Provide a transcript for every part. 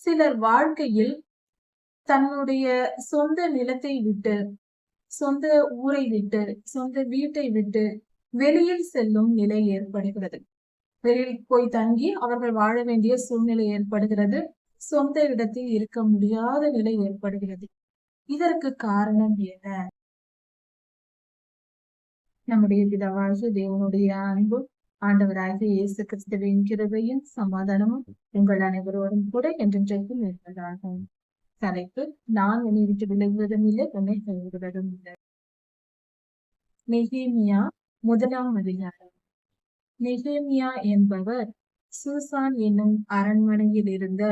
சிலர் வாழ்க்கையில் தன்னுடைய சொந்த நிலத்தை விட்டு, சொந்த ஊரை விட்டு, சொந்த வீட்டை விட்டு வெளியில் செல்லும் நிலை ஏற்படுகிறது. வெளியில் போய் தங்கி அவர்கள் வாழ வேண்டிய சூழ்நிலை ஏற்படுகிறது. சொந்த இடத்தில் இருக்க முடியாத நிலை ஏற்படுகிறது. இதற்கு காரணம் என்ன? நம்முடைய பிதாவாகிய தேவனுடைய அன்பும் ஆண்டவராகிய இயேசு கிறிஸ்துவின் கிருபையும் சமாதானமும் உங்கள் அனைவரோடும் கூட என்றென்றைக்கும் இருப்பதாகும். தலைப்பு: நான் என்னை விட்டு விலகுவதும் இல்லை, உன்னை கைவிடுவதும் இல்லை. நெகேமியா 1ஆம் அதிகாரம். நெகேமியா என்பவர் சூசான் என்னும் அரண்மனையில் இருந்த,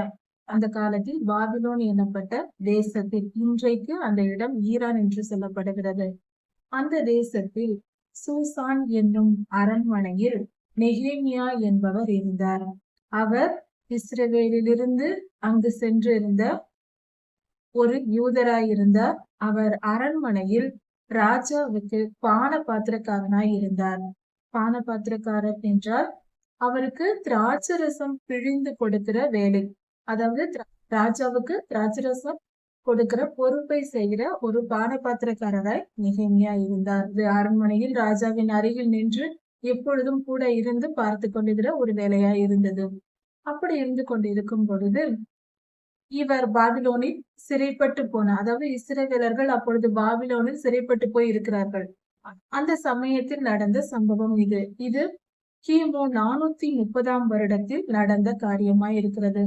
அந்த காலத்தில் பாபிலோன் எனப்பட்ட தேசத்தில், இன்றைக்கு அந்த இடம் ஈரான் என்று சொல்லப்படுகிறது, அந்த தேசத்தில் சூசான் என்னும் அரண்மனையில் நெகேமியா என்பவர் இருந்தார். அவர் இஸ்ரவேலிலிருந்து அங்கு சென்றிருந்த ஒரு யூதராயிருந்தார். அவர் அரண்மனையில் ராஜாவுக்கு பான பாத்திரக்காரனாய் இருந்தார். பான பாத்திரக்காரர் என்றால் அவருக்கு திராட்சரசம் பிழிந்து கொடுக்கிற வேலை, அதாவது ராஜாவுக்கு திராட்சரசம் கொடுக்கிற பொறுப்பை செய்கிற ஒரு பான பாத்திரக்காரராய் நெகேமியா இருந்தார். அரண்மனையில் ராஜாவின் அருகில் நின்று எப்பொழுதும் கூட இருந்து பார்த்து கொண்டிருக்கிற ஒரு வேலையாய் இருந்தது. அப்படி இருந்து கொண்டிருக்கும் பொழுது இவர் பாபிலோனில் சிறைப்பட்டு போன, அதாவது இஸ்ரவேலர்கள் அப்பொழுது பாபிலோனில் சிறைப்பட்டு போய் இருக்கிறார்கள். அந்த சமயத்தில் நடந்த சம்பவம் இது. இது கிமு 430ஆம் வருடத்தில் நடந்த காரியமாய் இருக்கிறது.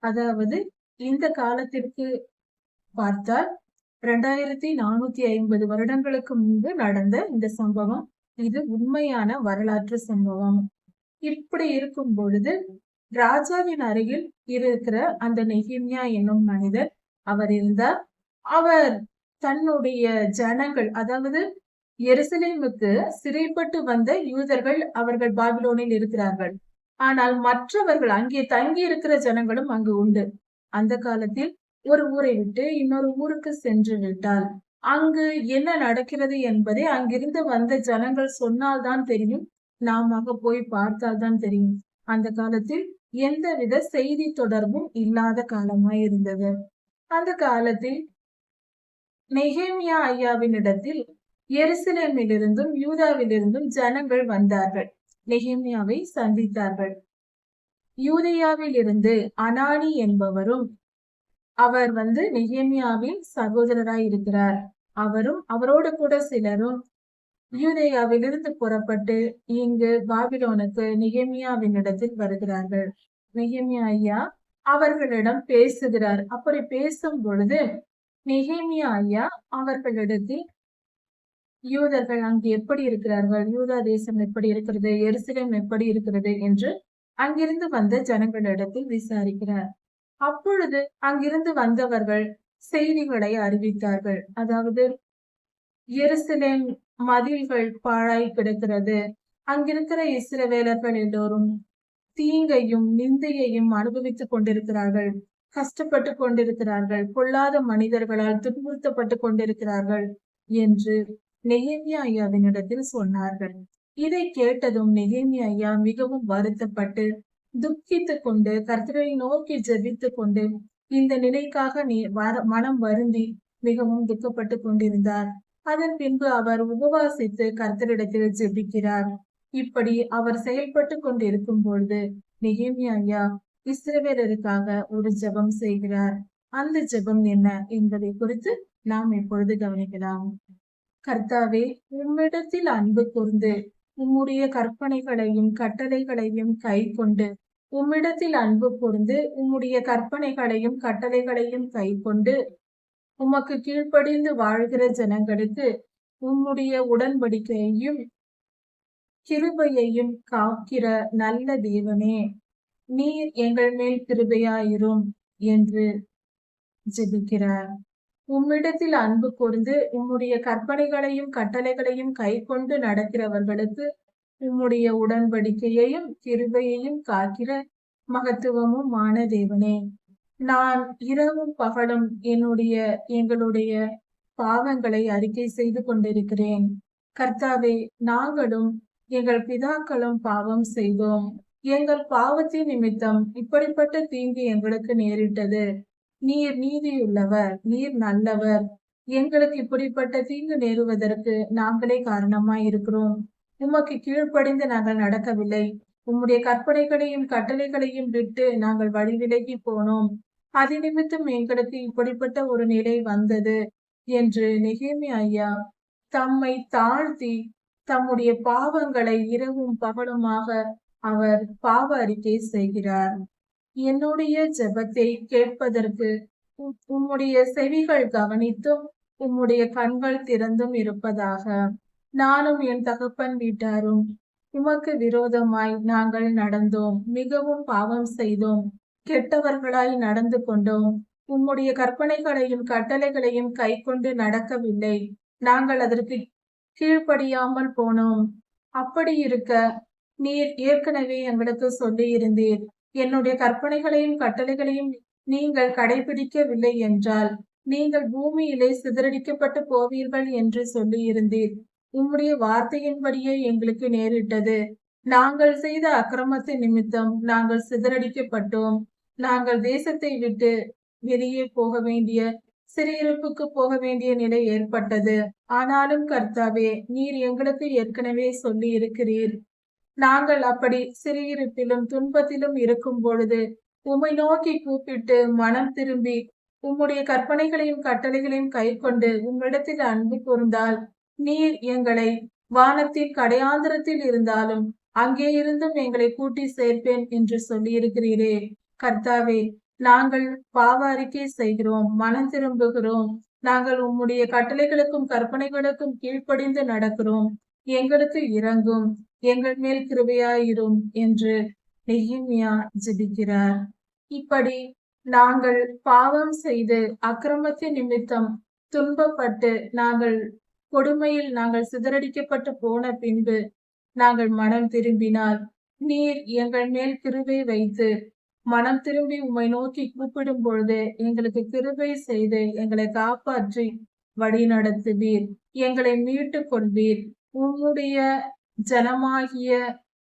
அதாவது இந்த காலத்திற்கு பார்த்தால் 2450 வருடங்களுக்கு முன்பு நடந்த இந்த சம்பவம். இது உண்மையான வரலாற்று சம்பவம். இப்படி இருக்கும் பொழுது ராஜாவின் அருகில் இருக்கிற அந்த நெகேமியா என்னும் மனிதர் அவர் இருந்தார். அவர் தன்னுடைய ஜனங்கள், அதாவது எருசலேமுக்கு சிறைப்பட்டு வந்த யூதர்கள், அவர்கள் பாபிலோனில் இருக்கிறார்கள். ஆனால் மற்றவர்கள், அங்கே தங்கி இருக்கிற ஜனங்களும் அங்கு உண்டு. அந்த காலத்தில் ஒரு ஊரை விட்டு இன்னொரு ஊருக்கு சென்று விட்டால் அங்கு என்ன நடக்கிறது என்பதை அங்கிருந்து வந்த ஜனங்கள் சொன்னால்தான் தெரியும், நாம போய் பார்த்தால்தான் தெரியும். அந்த காலத்தில் எந்தவித செய்தி தொடர்பும் இல்லாத காலமாய் இருந்தது. அந்த காலத்தில் நெகேமியா ஐயாவினிடத்தில் எருசலேமிலிருந்தும் யூதாவிலிருந்தும் ஜனங்கள் வந்தார்கள், நெகேமியாவை சந்தித்தார்கள். யூதேயாவில் இருந்து அனானி என்பவரும், அவர் நெகேமியாவின் சகோதரராய் இருக்கிறார். அவரும் அவரோடு கூட சிலரும் யூதேயாவிலிருந்து புறப்பட்டு இங்கு பாபிலோனுக்கு நெகேமியாவினிடத்தில் வருகிறார்கள். நெகேமியா ஐயா அவர்களிடம் பேசுகிறார். அப்படி பேசும் பொழுது நெகேமியா ஐயா அவர்களிடத்தில் யூதர்கள் அங்கு எப்படி இருக்கிறார்கள், யூதா தேசம் எப்படி இருக்கிறது, எருசலேம் எப்படி இருக்கிறது என்று அங்கிருந்து வந்த ஜனங்களிடத்தில் விசாரிக்கிறார். அப்பொழுது அங்கிருந்து வந்தவர்கள் செய்திகளை அறிவித்தார்கள். அதாவது எருசலேம் மதில்கள் பாழாய் கிடக்கிறது, அங்கிருக்கிற இஸ்ரவேலர்கள் எல்லோரும் தீங்கையும் நிந்தையையும் அனுபவித்துக் கொண்டிருக்கிறார்கள், கஷ்டப்பட்டு கொண்டிருக்கிறார்கள், பொல்லாத மனிதர்களால் துன்புறுத்தப்பட்டு கொண்டிருக்கிறார்கள் என்று நெகேமியா ஐயாவினிடத்தில் சொன்னார்கள். இதை கேட்டதும் நெகேமியா ஐயா மிகவும் வருத்தப்பட்டு துக்கித்துக் கொண்டு கர்த்தரை நோக்கி ஜெபித்துக் கொண்டு இந்த நிலைக்காக மனம் வருந்தி மிகவும் துக்கப்பட்டு கொண்டிருந்தார். அதன் பின்பு அவர் உபவாசித்து கர்த்தரிடத்தில் ஜெபிக்கிறார். இப்படி அவர் செயல்பட்டு கொண்டிருக்கும் பொழுது நெகேமியா ஐயா இஸ்ரவேலருக்காக ஒரு ஜெபம் செய்கிறார். அந்த ஜெபம் என்ன என்பதை குறித்து நாம் இப்பொழுது கவனிக்கலாம். கர்த்தாவே, உம்மிடத்தில் அன்பு கூர்ந்து உம்முடைய கற்பனைகளையும் கட்டளைகளையும் கை கொண்டு, உம்மிடத்தில் அன்பு கூர்ந்து உம்முடைய கற்பனைகளையும் கட்டளைகளையும் கை கொண்டு உமக்கு கீழ்ப்படிந்து வாழ்கிற ஜனங்களுக்கு உம்முடைய உடன்படிக்கையையும் கிருபையையும் காக்கிற நல்ல தேவனே, நீர் எங்கள் மேல் கிருபையாயிரும் என்று ஜெபிக்கிறார். உம்மிடத்தில் அன்பு கூர்ந்து உம்முடைய கற்பனைகளையும் கட்டளைகளையும் கை கொண்டு நடக்கிறவர்களுக்கு உம்முடைய உடன்படிக்கையையும் கிருபையையும் காக்கிற மகத்துவமும் மான தேவனே, நான் இரவும் பகலும் எங்களுடைய பாவங்களை அறிக்கை செய்து கொண்டிருக்கிறேன். கர்த்தாவே, நாங்களும் எங்கள் பிதாக்களும் பாவம் செய்தோம். எங்கள் பாவத்தின் நிமித்தம் இப்படிப்பட்ட தீங்கு எங்களுக்கு நேரிட்டது. நீர் நீதியுள்ளவர், நீர் நல்லவர். எங்களுக்கு இப்படிப்பட்ட தீங்கு நேருவதற்கு நாங்களே காரணமாய் இருக்கிறோம். உமக்கு கீழ்ப்படிந்து நாங்கள் நடக்கவில்லை. உம்முடைய கற்பனைகளையும் கட்டளைகளையும் விட்டு நாங்கள் வழி விலகி போனோம். அது நிமித்தம் எங்களுக்கு இப்படிப்பட்ட ஒரு நிலை வந்தது என்று நெகேமியா தம்மை தாழ்த்தி தம்முடைய பாவங்களை இரவும் பகலுமாக அவர் பாவ அறிக்கை செய்கிறார். என்னுடைய ஜெபத்தை கேட்பதற்கு உம்முடைய செவிகள் கவனித்தும் உம்முடைய கண்கள் திறந்தும் இருப்பதாக. நானும் என் தகப்பன் வீட்டாரும் உமக்கு விரோதமாய் நாங்கள் நடந்தோம், மிகவும் பாவம் செய்தோம், கெட்டவர்களாய் நடந்து கொண்டோம். உம்முடைய கற்பனைகளையும் கட்டளைகளையும் கை கொண்டு நடக்கவில்லை. நாங்கள் அதற்கு கீழ்ப்படியாமல் போனோம். அப்படி இருக்க நீர் ஏற்கனவே எங்களுக்கு சொல்லி இருந்தீர், என்னுடைய கற்பனைகளையும் கட்டளைகளையும் நீங்கள் கடைபிடிக்கவில்லை என்றால் நீங்கள் பூமியிலே சிதறடிக்கப்பட்டு போவீர்கள் என்று சொல்லி இருந்தீர். உம்முடைய வார்த்தையின்படியே எங்களுக்கு நேரிட்டது. நாங்கள் செய்த அக்கிரமத்தின் நிமித்தம் நாங்கள் சிதறடிக்கப்பட்டோம். நாங்கள் தேசத்தை விட்டு வெளியே போக வேண்டிய சிறையிருப்புக்கு போக வேண்டிய நிலை ஏற்பட்டது. ஆனாலும் கர்த்தாவே, நீர் எங்களுக்கு ஏற்கனவே சொல்லி இருக்கிறீர், நாங்கள் அப்படி சிறையிருப்பிலும் துன்பத்திலும் இருக்கும் பொழுது உம்மை நோக்கி கூப்பிட்டு மனம் திரும்பி உம்முடைய கற்பனைகளையும் கட்டளைகளையும் கை கொண்டு உம்மிடத்தில் அன்பு கூர்ந்தால் நீர் எங்களை வானத்தின் கடையாந்திரத்தில் இருந்தாலும் அங்கே இருந்தும் எங்களை கூட்டி சேர்ப்பேன் என்று சொல்லியிருக்கிறீரே. கர்த்தாவே, நாங்கள் பாவ அறிக்கை செய்கிறோம், மனம் திரும்புகிறோம். நாங்கள் உம்முடைய கட்டளைகளுக்கும் கற்பனைகளுக்கும் கீழ்ப்படிந்து நடக்கிறோம். எங்களுக்கு இரங்கும், எங்கள் மேல் கிருபையாயிரும் என்று நெகேமியா ஜெபிக்கிறார். இப்படி நாங்கள் பாவம் செய்து அக்கிரமத்தின் நிமித்தம் துன்பப்பட்டு நாங்கள் கொடுமையில் நாங்கள் சிதறடிக்கப்பட்டு போன பின்பு நாங்கள் மனம் திரும்பினால் நீர் எங்கள் மேல் கிருபை வைத்து மனம் திரும்பி உம்மை நோக்கி கூப்பிடும் பொழுது எங்களுக்கு கிருபை செய்து எங்களை காப்பாற்றி வழி நடத்துவீர், எங்களை மீட்டு கொள்வீர். உம்முடைய ஜனமாகிய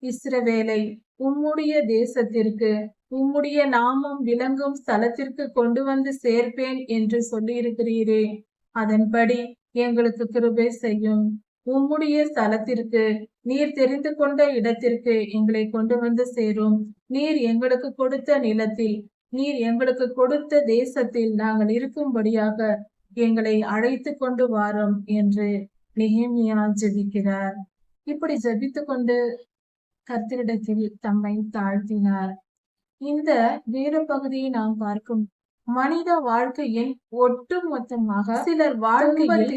இஸ்ரவேலை உம்முடைய தேசத்திற்கு உம்முடைய நாமம் விளங்கும் ஸ்தலத்திற்கு கொண்டு வந்து சேர்ப்பேன் என்று சொல்லியிருக்கிறீரே. அதன்படி எங்களுக்கு கிருபை செய்யும். உம்முடைய ஸ்தலத்திற்கு, நீர் தெரிந்து கொண்ட இடத்திற்கு எங்களை கொண்டு வந்து சேரும். நீர் எங்களுக்கு கொடுத்த நிலத்தில், நீர் எங்களுக்கு கொடுத்த தேசத்தில் நாங்கள் இருக்கும்படியாக எங்களை அழைத்து கொண்டு வாரும் என்று நெகேமியா ஜெபிக்கிறார். இப்படி ஜெபித்து கொண்டு கர்த்தரிடத்தில் தம்மை தாழ்த்தினார். இந்த வேத பகுதியை நாம் பார்க்கும் மனித வாழ்க்கையின் ஒட்டு மொத்தமாக சிலர் வாழ்க்கையில்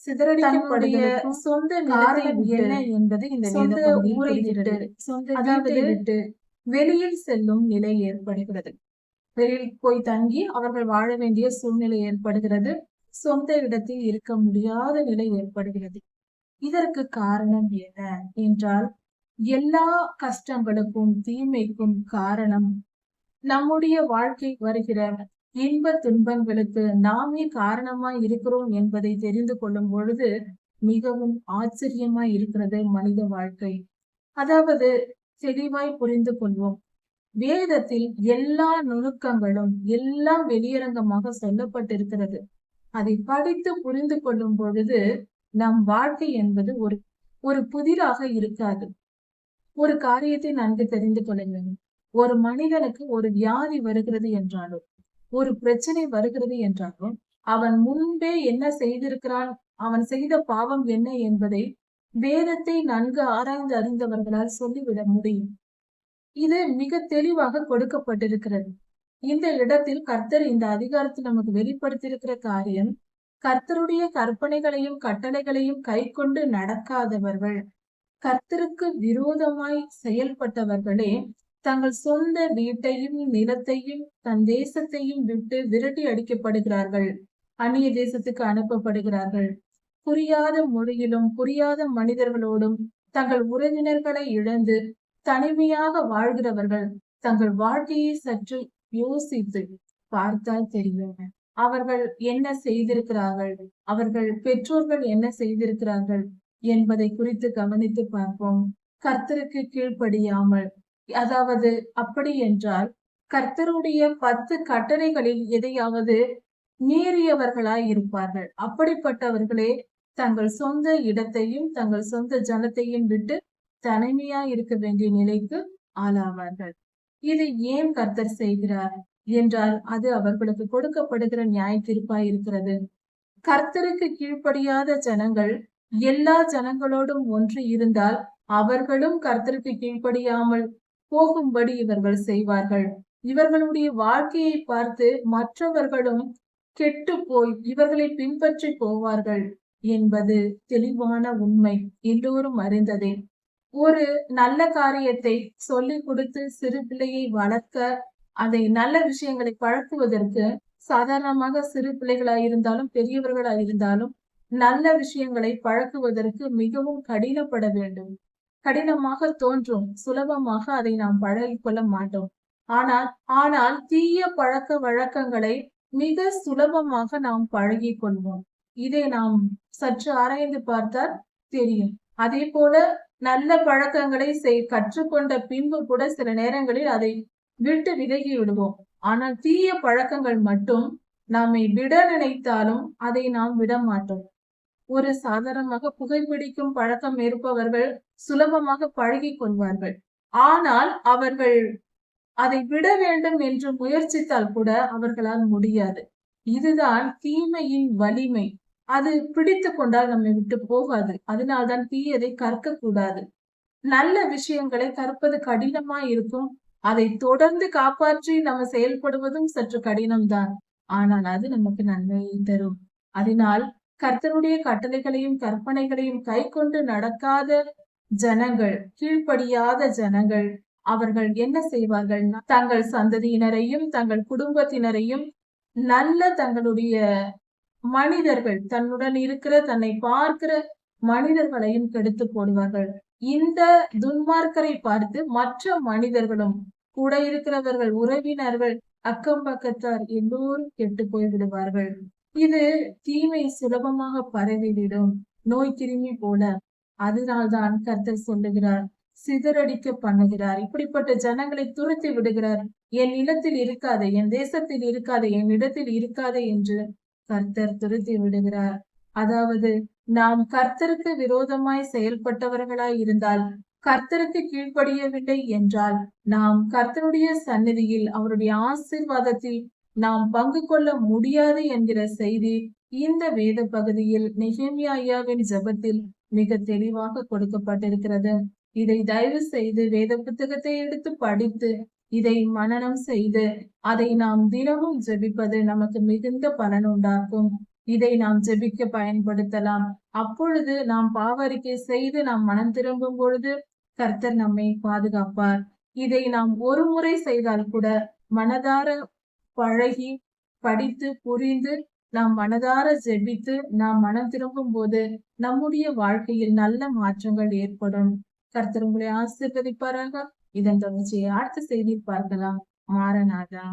சிதறடிக்கப்படுவதற்கும் சொந்த காரணம் என்ன என்பது இந்த சொந்த ஊரை விட்டு, சொந்த வீட்டை விட்டு வெளியில் செல்லும் நிலை ஏற்படுகிறது. வெளியில் போய் தங்கி அவர்கள் வாழ வேண்டிய சூழ்நிலை ஏற்படுகிறது. சொந்த இடத்தில் இருக்க முடியாத நிலை ஏற்படுகிறது. இதற்கு காரணம் என்ன என்றால், எல்லா கஷ்டங்களுக்கும் தீமைக்கும் காரணம் நம்முடைய வாழ்க்கை வருகிற இன்ப துன்பங்களுக்கு நாமே காரணமாய் இருக்கிறோம் என்பதை தெரிந்து கொள்ளும் பொழுது மிகவும் ஆச்சரியமாய் இருக்கிறது மனித வாழ்க்கை. அதாவது தெளிவாய் புரிந்து கொள்வோம். வேதத்தில் எல்லா நுணுக்கங்களும் எல்லாம் வெளியரங்கமாக சொல்லப்பட்டிருக்கிறது. அதை படித்து புரிந்து கொள்ளும் பொழுது நம் வாழ்க்கை என்பது ஒரு புதிராக இருக்காது. ஒரு காரியத்தை நன்கு தெரிந்து கொள்ளுங்கள். ஒரு மனிதனுக்கு ஒரு வியாதி வருகிறது என்றாலும், ஒரு பிரச்சனை வருகிறது என்றாலும், அவன் முன்பே என்ன செய்திருக்கிறான், அவன் செய்த பாவம் என்ன என்பதை வேதத்தை நன்கு ஆராய்ந்து அறிந்தவர்களால் சொல்லிவிட முடியும். இது மிக தெளிவாக கொடுக்கப்பட்டிருக்கிறது. இந்த இடத்தில் கர்த்தர் இந்த அதிகாரத்தில் நமக்கு வெளிப்படுத்தியிருக்கிற காரியம், கர்த்தருடைய கற்பனைகளையும் கட்டளைகளையும் கை கொண்டு நடக்காதவர்கள், கர்த்தருக்கு விரோதமாய் செயல்பட்டவர்களே தங்கள் சொந்த வீட்டையும் நிலத்தையும் தன் தேசத்தையும் விட்டு விரட்டி அடிக்கப்படுகிறார்கள். அந்நிய தேசத்துக்கு அனுப்பப்படுகிறார்கள். புரியாத மொழியிலும் புரியாத மனிதர்களோடும் தங்கள் உறவினர்களை இழந்து தனிமையாக வாழ்கிறவர்கள் தங்கள் வாழ்க்கையை சற்று யோசித்து பார்த்தால் தெரியும். அவர்கள் என்ன செய்திருக்கிறார்கள், அவர்கள் பெற்றோர்கள் என்ன செய்திருக்கிறார்கள் என்பதை குறித்து கவனித்து பார்ப்போம். கர்த்தருக்கு கீழ்ப்படியாமல் அதாவது அப்படி என்றால் கர்த்தருடைய 10 கட்டளைகளில் எதையாவது மீறியவர்களாய் இருப்பார்கள். அப்படிப்பட்டவர்களே தங்கள் சொந்த இடத்தையும் தங்கள் சொந்த ஜனத்தையும் விட்டு தனிமையா இருக்க வேண்டிய நிலைக்கு ஆளாவார்கள். இதை ஏன் கர்த்தர் செய்கிறார் என்றால் அது அவர்களுக்கு கொடுக்கப்படுகிற நியாய தீர்ப்பாய் இருக்கிறது. கர்த்தருக்கு கீழ்ப்படியாத ஜனங்கள் எல்லா ஜனங்களோடும் ஒன்று இருந்தால் அவர்களும் கர்த்தருக்கு கீழ்ப்படியாமல் போகும்படி இவர்கள் செய்வார்கள். இவர்களுடைய வாழ்க்கையை பார்த்து மற்றவர்களும் கெட்டு போய் இவர்களை பின்பற்றி போவார்கள் என்பது தெளிவான உண்மை, எல்லோரும் அறிந்ததே. ஒரு நல்ல காரியத்தை சொல்லிக் கொடுத்து சிறு பிள்ளையை வளர்க்க, அதை நல்ல விஷயங்களை பழக்குவதற்கு சாதாரணமாக சிறு பிள்ளைகளாய் இருந்தாலும் பெரியவர்களாய் இருந்தாலும் நல்ல விஷயங்களை பழக்குவதற்கு மிகவும் கடினப்பட வேண்டும். கடினமாக தோன்றும், சுலபமாக அதை நாம் பழகிக் கொள்ள மாட்டோம். ஆனால் தீய பழக்க வழக்கங்களை மிக சுலபமாக நாம் பழகிக் கொள்வோம். இதை நாம் சற்று ஆராய்ந்து பார்த்தால் தெரியும். அதே போல நல்ல பழக்கங்களை கற்றுக்கொண்ட பின்பு கூட சில நேரங்களில் அதை விட்டு விலகி விடுவோம். ஆனால் தீய பழக்கங்கள் மட்டும் நம்மை விட நினைத்தாலும் அதை நாம் விட மாட்டோம். ஒரு சாதாரணமாக புகைப்பிடிக்கும் பழக்கம் இருப்பவர்கள் சுலபமாக பழகிக் கொள்வார்கள். ஆனால் அவர்கள் அதை விட வேண்டும் என்று முயற்சித்தால் கூட அவர்களால் முடியாது. இதுதான் தீமையின் வலிமை. அது பிடித்து கொண்டால் நம்மை விட்டு போகாது. அதனால்தான் தீயதை கற்க கூடாது. நல்ல விஷயங்களை கற்பது கடினமா இருக்கும். அதை தொடர்ந்து காப்பாற்றி நம்ம செயல்படுவதும் சற்று கடினம்தான். ஆனால் அது நமக்கு நன்மையை தரும். அதனால் கர்த்தருடைய கட்டளைகளையும் கற்பனைகளையும் கை கொண்டு நடக்காத ஜனங்கள், கீழ்ப்படியாத ஜனங்கள், அவர்கள் என்ன செய்வார்கள்? தங்கள் சந்ததியினரையும் தங்கள் குடும்பத்தினரையும் நல்ல தங்களுடைய மனிதர்கள், தன்னுடன் இருக்கிற தன்னை பார்க்கிற மனிதர்களையும் கெடுத்து போடுவார்கள். இந்த துன்மார்க்கரை பார்த்து மற்ற மனிதர்களும், கூட இருக்கிறவர்கள், உறவினர்கள், அக்கம் பக்கத்தார் எல்லோரும் கெட்டு போய்விடுவார்கள். இது தீமை சுலபமாக பரவிவிடும், நோய் கிருமி போல. அதனால்தான் கர்த்தர் சொல்லுகிறார், சிதறடிக்க பண்ணுகிறார். இப்படிப்பட்ட ஜனங்களை துரத்தி விடுகிறார். என் நிலத்தில் இருக்காதே, என் தேசத்தில் இருக்காதே, என் இடத்தில் இருக்காதே என்று கர்த்தர் துரத்தி விடுகிறார். அதாவது நாம் கர்த்தருக்கு விரோதமாய் செயல்பட்டவர்களாய் இருந்தால், கர்த்தருக்கு கீழ்ப்படியவில்லை என்றால், நாம் கர்த்தருடைய சந்நிதியில் அவருடைய ஆசீர்வாதத்தில் நாம் பங்கு கொள்ள முடியாது என்கிற செய்தி இந்த வேத பகுதியில் நெகேமியா ஐயாவின் ஜெபத்தில் மிக தெளிவாக கொடுக்கப்பட்டிருக்கிறது. இதை தயவு செய்து வேத புத்தகத்தை எடுத்து படித்து இதை மனனம் செய்து அதை நாம் தினமும் ஜெபிப்பது நமக்கு மிகுந்த பலன் உண்டாக்கும். இதை நாம் ஜெபிக்க பயன்படுத்தலாம். அப்பொழுது நாம் பாவரிக்கை செய்து நாம் மனம் திரும்பும் பொழுது கர்த்தர் நம்மை பாதுகாப்பார். இதை நாம் ஒரு முறை செய்தால் கூட மனதார பழகி படித்து புரிந்து நாம் மனதார ஜெபித்து நாம் மனம் திரும்பும் போது நம்முடைய வாழ்க்கையில் நல்ல மாற்றங்கள் ஏற்படும். கர்த்தர் உங்களை ஆசீர்வதிப்பாராக. இதன் தொடர்ச்சியை அடுத்த செய்தியில் பார்க்கலாம். மாரநாதா.